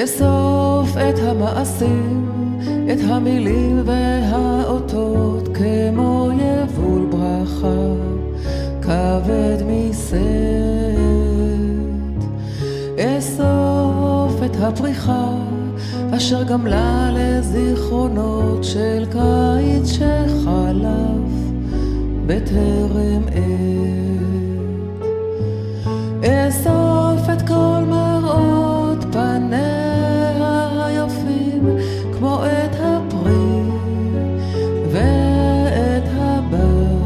אסוף את המעשים, את המילים והאותות, כמו יבול ברכה, כבד משאת. אסוף את הפריחה, אשר גמלה לזיכרונות של קיץ שחלף בטרם עת. אסוף את כל מראות פניה היפים, כמו את הפרי ואת הבר.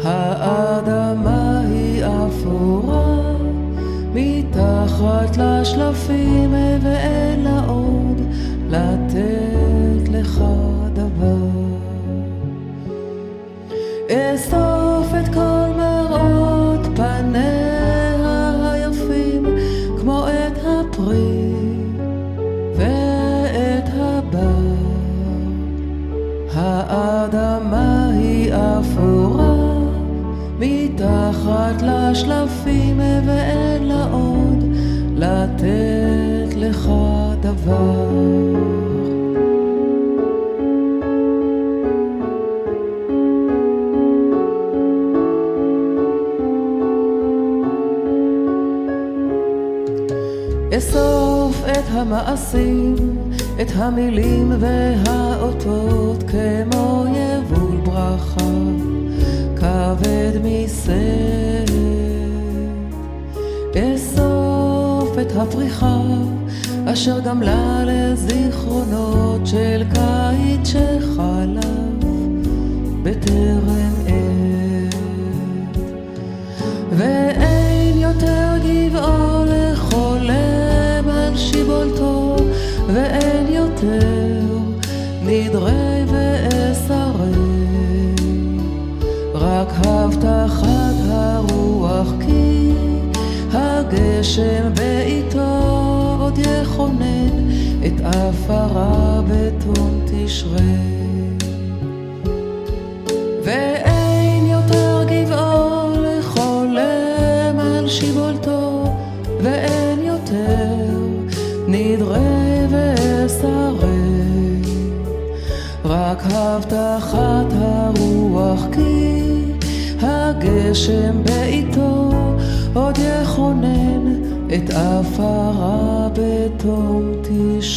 האדמה היא אפורה מתחת לשלפים, ואין לה עוד לתת לך דבר. אסוף את כל מראות פניה היפים, כמו את הפרי ואת הבר. האדמה היא אפורה מתחת לשלפים, ואין לה עוד לתת לך דבר. אסוף את המעשים, את המילים והאותות, כמו יבול ברכה, כבד משאת. אסוף את הפריחה, אשר גמלה לזיכרונות של קיץ שחלף בטרם עת. ואין יותר גבעו לחולם על שיבולתו, ואין יותר נדרי ואסרי, רק הבטחת הרוח, כי הגשם בעיתו עוד יכונן את עפרה בתום תשרי. ואין יותר גבעו לחולם על שיבולתו, ואין יותר נדרי ואסרי, רק הבטחת הרוח, כי הגשם בעיתו עוד יכונן את עפרה בתום תשרי.